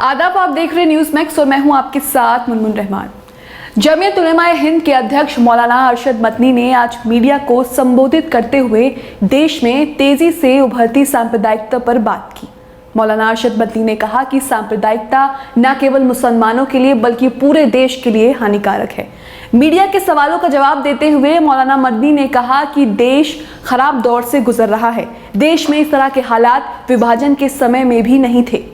आदाब, आप देख रहे न्यूज़ मैक्स और मैं हूं आपके साथ मुनमुन रहमान। जमीयत उलमा-ए-हिंद के अध्यक्ष मौलाना अरशद मदनी ने आज मीडिया को संबोधित करते हुए देश में तेजी से उभरती सांप्रदायिकता पर बात की। मौलाना अरशद मदनी ने कहा कि सांप्रदायिकता न केवल मुसलमानों के लिए बल्कि पूरे देश के लिए हानिकारक है। मीडिया के सवालों का जवाब देते हुए मौलाना मदनी ने कहा कि देश खराब दौर से गुजर रहा है। देश में इस तरह के हालात विभाजन के समय में भी नहीं थे।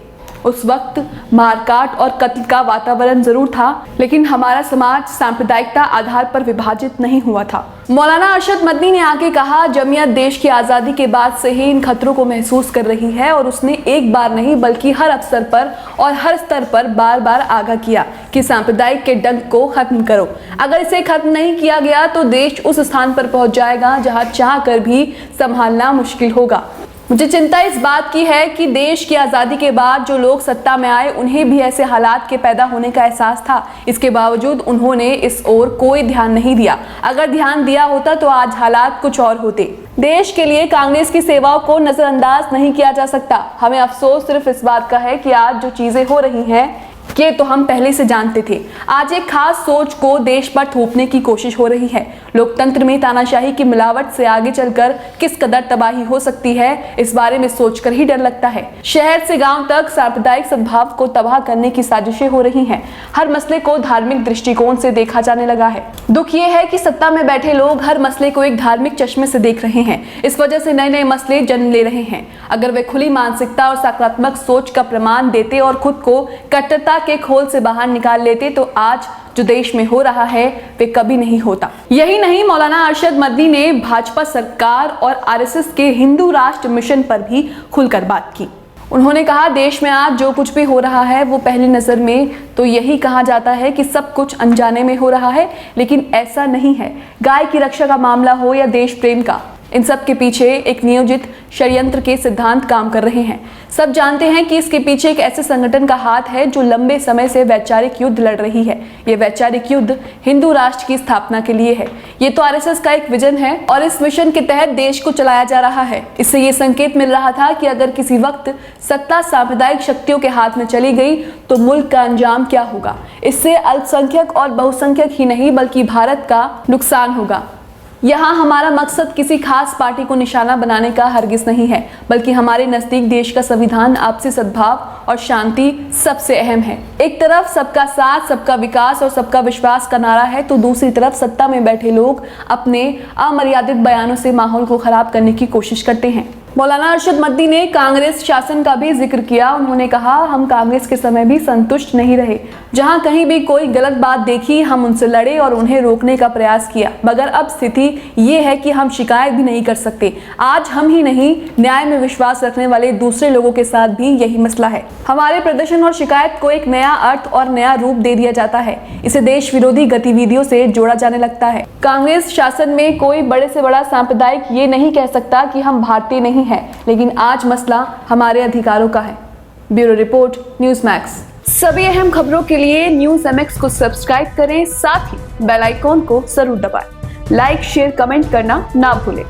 उस वक्त मारकाट और कत्ल का वातावरण जरूर था, लेकिन हमारा समाज सांप्रदायिकता आधार पर विभाजित नहीं हुआ था। मौलाना अरशद मदनी ने आगे कहा, जमीयत देश की आज़ादी के बाद से ही इन खतरों को महसूस कर रही है और उसने एक बार नहीं बल्कि हर अवसर पर और हर स्तर पर बार बार आगाह किया कि सांप्रदायिक के डंक को खत्म करो। अगर इसे खत्म नहीं किया गया तो देश उस स्थान पर पहुंच जाएगा जहां चाह कर भी संभालना मुश्किल होगा। मुझे चिंता इस बात की है कि देश की आज़ादी के बाद जो लोग सत्ता में आए उन्हें भी ऐसे हालात के पैदा होने का एहसास था। इसके बावजूद उन्होंने इस ओर कोई ध्यान नहीं दिया। अगर ध्यान दिया होता तो आज हालात कुछ और होते। देश के लिए कांग्रेस की सेवाओं को नजरअंदाज नहीं किया जा सकता। हमें अफसोस सिर्फ इस बात का है कि आज जो चीजें हो रही हैं ये तो हम पहले से जानते थे। आज एक खास सोच को देश पर थोपने की कोशिश हो रही है। लोकतंत्र में तानाशाही की मिलावट से आगे चलकर किस कदर तबाही हो सकती है, इस बारे में सोचकर ही डर लगता है। शहर से गांव तक सांप्रदायिक सद्भाव को तबाह करने की साजिशें हो रही हैं। हर मसले को धार्मिक दृष्टिकोण से देखा जाने लगा है। दुख ये है कि सत्ता में बैठे लोग हर मसले को एक धार्मिक चश्मे से देख रहे हैं। इस वजह से नए नए मसले जन्म ले रहे हैं। अगर वे खुली मानसिकता और सकारात्मक सोच का प्रमाण देते और खुद को कट्टरता के खोल से बाहर निकाल लेते तो आज जो देश में हो रहा है वे कभी नहीं होता। यही नहीं, मौलाना अरशद मदनी ने भाजपा सरकार और आरएसएस के हिंदू राष्ट्र मिशन पर भी खुलकर बात की। उन्होंने कहा, देश में आज जो कुछ भी हो रहा है वो पहली नजर में तो यही कहा जाता है कि सब कुछ अनजाने में हो रहा है, लेकिन ऐसा नहीं है। गाय की रक्षा का मामला हो या देश प्रेम का, इन सब के पीछे एक नियोजित षड्यंत्र के सिद्धांत काम कर रहे हैं। सब जानते हैं कि इसके पीछे एक ऐसे संगठन का हाथ है जो लंबे समय से वैचारिक युद्ध लड़ रही है। ये वैचारिक युद्ध हिंदू राष्ट्र की स्थापना के लिए है। ये तो आरएसएस का एक विजन है और इस मिशन के तहत देश को चलाया जा रहा है। इससे ये संकेत मिल रहा था कि अगर किसी वक्त सत्ता सांप्रदायिक शक्तियों के हाथ में चली गई तो मुल्क का अंजाम क्या होगा। इससे अल्पसंख्यक और बहुसंख्यक ही नहीं बल्कि भारत का नुकसान होगा। यहाँ हमारा मकसद किसी खास पार्टी को निशाना बनाने का हरगिज नहीं है, बल्कि हमारे नजदीक देश का संविधान, आपसी सद्भाव और शांति सबसे अहम है। एक तरफ सबका साथ, सबका विकास और सबका विश्वास का नारा है तो दूसरी तरफ सत्ता में बैठे लोग अपने अमर्यादित बयानों से माहौल को खराब करने की कोशिश करते हैं। मौलाना अरशद मदनी ने कांग्रेस शासन का भी जिक्र किया। उन्होंने कहा, हम कांग्रेस के समय भी संतुष्ट नहीं रहे। जहां कहीं भी कोई गलत बात देखी हम उनसे लड़े और उन्हें रोकने का प्रयास किया, मगर अब स्थिति ये है कि हम शिकायत भी नहीं कर सकते। आज हम ही नहीं, न्याय में विश्वास रखने वाले दूसरे लोगों के साथ भी यही मसला है। हमारे प्रदर्शन और शिकायत को एक नया अर्थ और नया रूप दे दिया जाता है। इसे देश विरोधी गतिविधियों से जोड़ा जाने लगता है। कांग्रेस शासन में कोई बड़े से बड़ा सांप्रदायिक ये नहीं कह सकता कि हम भारतीय नहीं है, लेकिन आज मसला हमारे अधिकारों का है। Bureau report, news max. सभी अहम खबरों के लिए न्यूज़ MX को सब्सक्राइब करें, साथ ही बेल आइकॉन को जरूर दबाएं। लाइक, शेयर, कमेंट करना ना भूलें।